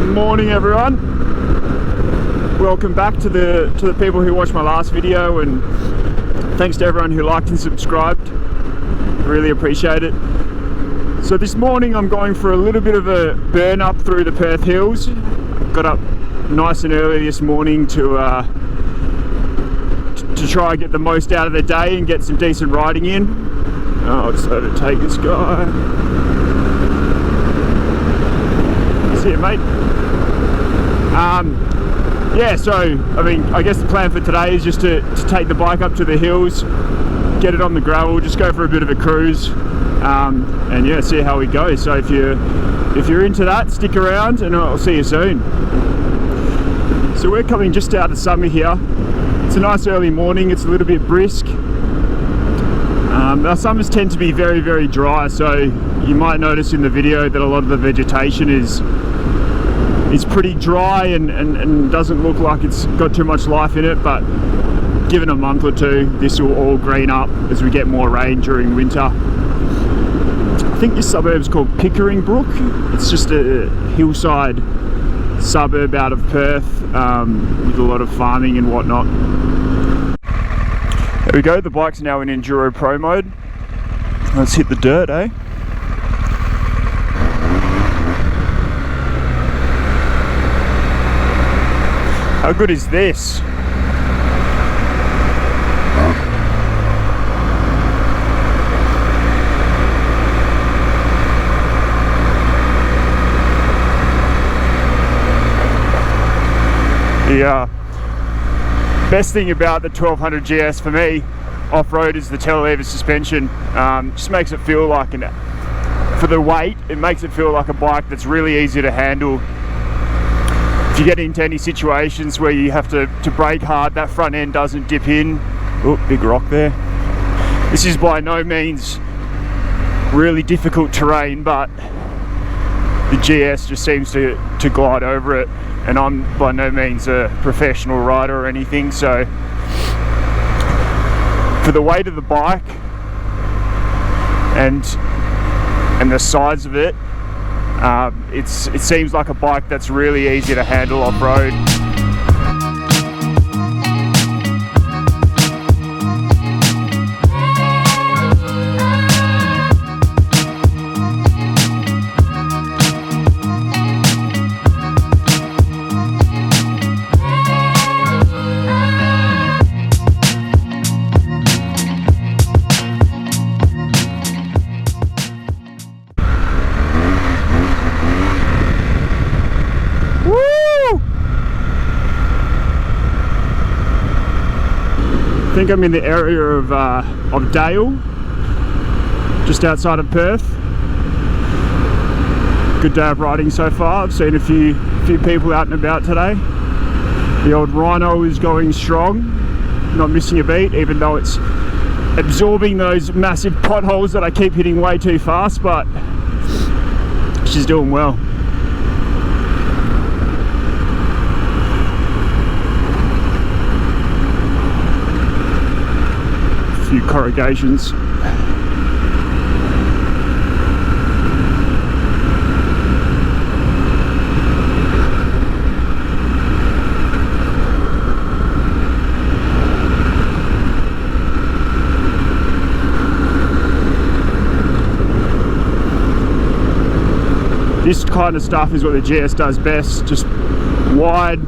Morning everyone, welcome back to the people who watched my last video, and thanks to everyone who liked and subscribed. Really appreciate it. So this morning I'm going for a little bit of a burn up through the Perth hills. Got up nice and early this morning to try and get the most out of the day and get some decent riding in. I'll just overtake this guy. See you, mate. Yeah, so I mean, I guess the plan for today is just to take the bike up to the hills, get it on the gravel, just go for a bit of a cruise, and yeah, see how we go. So if you're into that, stick around and I'll see you soon. So we're coming just out of summer here. It's a nice early morning, it's a little bit brisk. Our summers tend to be very, very dry, so you might notice in the video that a lot of the vegetation is pretty dry and doesn't look like it's got too much life in it, but given a month or two, this will all green up as we get more rain during winter. I think this suburb is called Pickering Brook. It's just a hillside suburb out of Perth with a lot of farming and whatnot. There we go, the bike's now in Enduro Pro mode. Let's hit the dirt, eh? How good is this? The best thing about the 1200GS for me off-road is the telelever suspension. Just makes it feel like, for the weight, it makes it feel like a bike that's really easy to handle. If you get into any situations where you have to brake hard, that front end doesn't dip in. Oh, big rock there. This is by no means really difficult terrain, but the GS just seems to glide over it, and I'm by no means a professional rider or anything, so for the weight of the bike and the size of it, it seems like a bike that's really easy to handle off-road. I think I'm in the area of Dale, just outside of Perth. Good day of riding so far. I've seen a few people out and about today. The old Rhino is going strong, not missing a beat, even though it's absorbing those massive potholes that I keep hitting way too fast, but she's doing well. Few corrugations. This kind of stuff is what the GS does best, just wide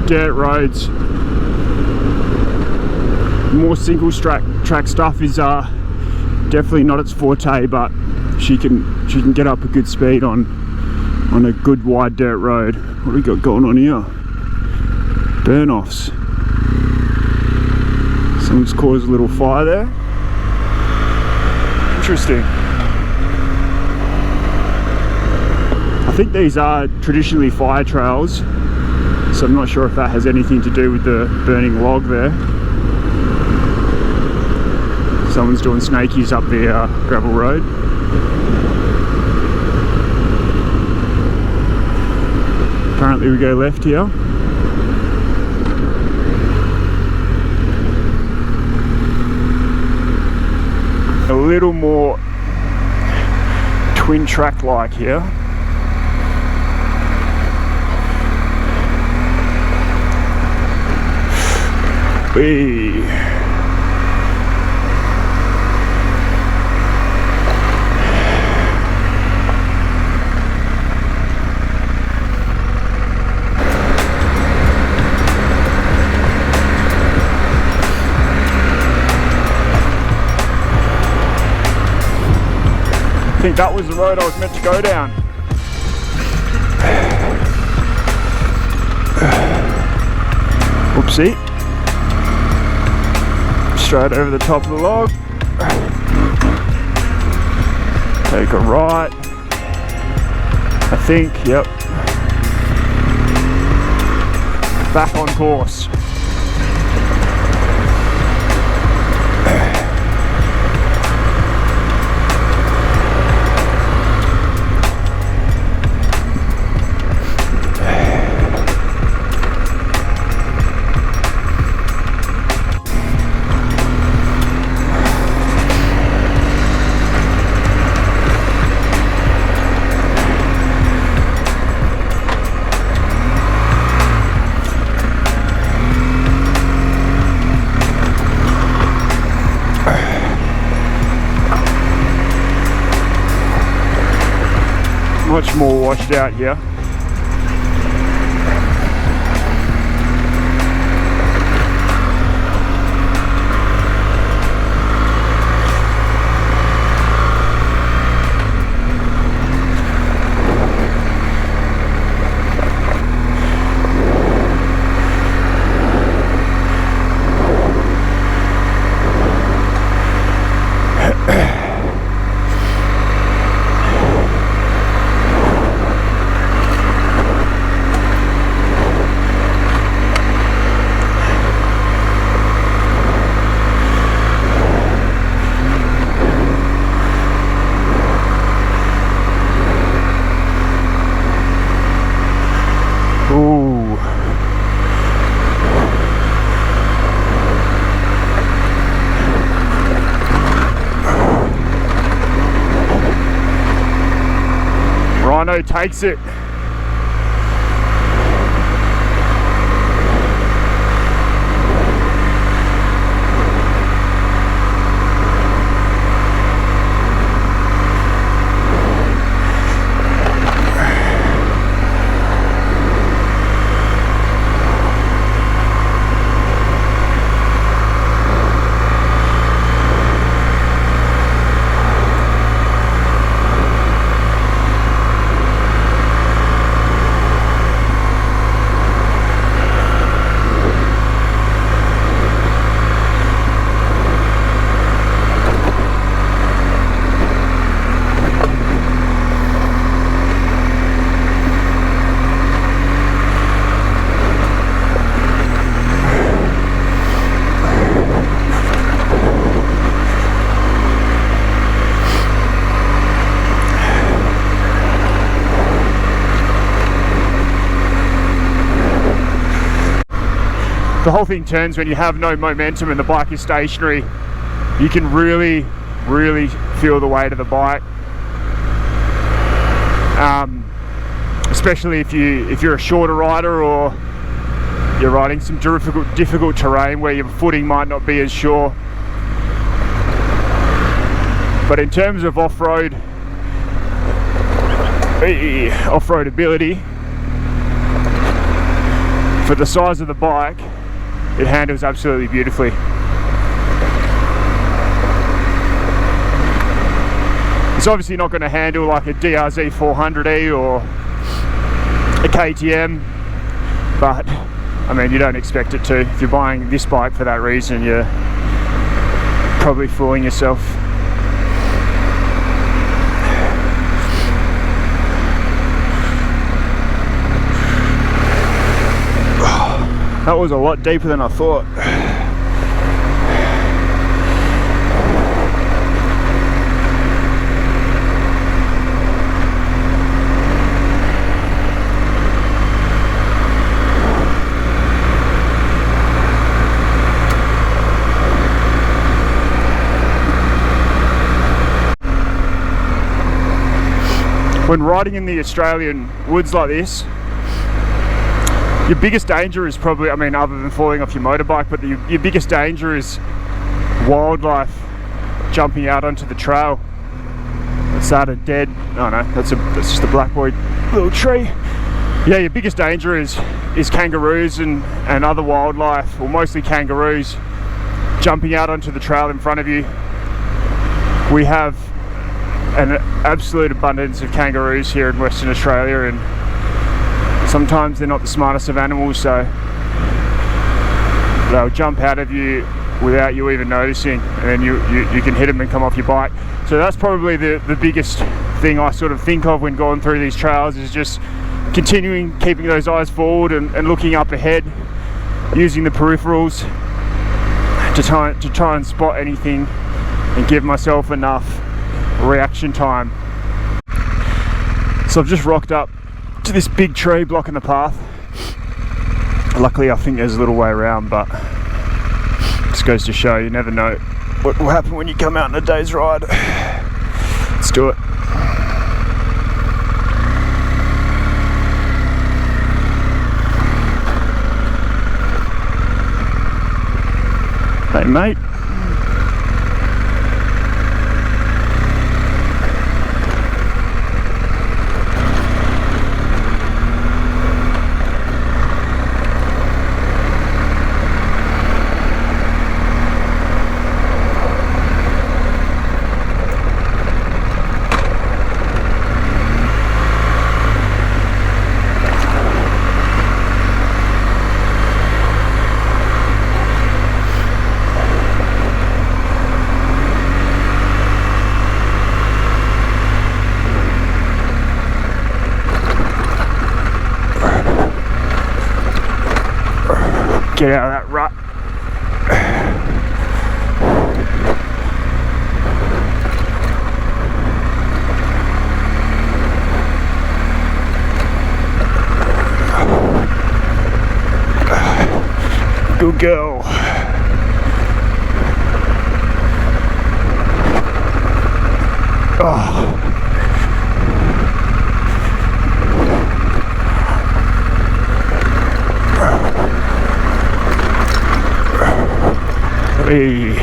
dirt roads. More single track stuff is definitely not its forte, but she can get up a good speed on a good wide dirt road. What do we got going on here? Burn offs. Someone's caused a little fire there. Interesting. I think these are traditionally fire trails, so I'm not sure if that has anything to do with the burning log there. Someone's doing snakies up the gravel road. Apparently we go left here. A little more twin track like here. Whee. I think that was the road I was meant to go down. Oopsie. Straight over the top of the log. Take a right. I think, yep. Back on course. Much more washed out here. Ooh. Rhino takes it. The whole thing turns when you have no momentum and the bike is stationary. You can really feel the weight of the bike. Especially if you're a shorter rider or you're riding some difficult terrain where your footing might not be as sure. But in terms of off-road ability, for the size of the bike, it handles absolutely beautifully. It's obviously not going to handle like a DRZ 400E or a KTM, but I mean, you don't expect it to. If you're buying this bike for that reason, you're probably fooling yourself. That was a lot deeper than I thought. When riding in the Australian woods like this, Your biggest danger is probably, I mean, other than falling off your motorbike, but your biggest danger is wildlife jumping out onto the trail. What's that, a dead? Oh no, that's just a blackboard little tree. Yeah, your biggest danger is kangaroos and other wildlife, or mostly kangaroos, jumping out onto the trail in front of you. We have an absolute abundance of kangaroos here in Western Australia, and sometimes they're not the smartest of animals, so they'll jump out of you without you even noticing, and then you can hit them and come off your bike. So that's probably the biggest thing I sort of think of when going through these trails, is just continuing keeping those eyes forward and looking up ahead, using the peripherals to try and spot anything and give myself enough reaction time. So I've just rocked up to this big tree blocking the path. Luckily I think there's a little way around, but this goes to show you never know what will happen when you come out on a day's ride. Let's do it. Hey mate. Get out of that rut. Good girl. Oh. Hey.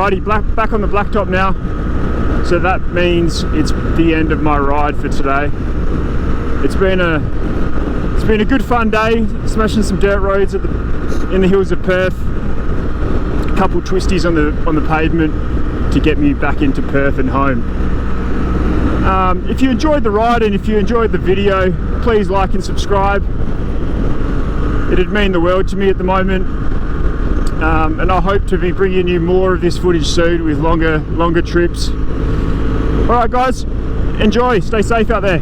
Alrighty, back on the blacktop now. So that means it's the end of my ride for today. It's been a It's been a good fun day, smashing some dirt roads in the hills of Perth. A couple twisties on the pavement to get me back into Perth and home. If you enjoyed the ride and if you enjoyed the video, please like and subscribe. It'd mean the world to me at the moment, and I hope to be bringing you more of this footage soon with longer trips. Alright guys, enjoy, stay safe out there.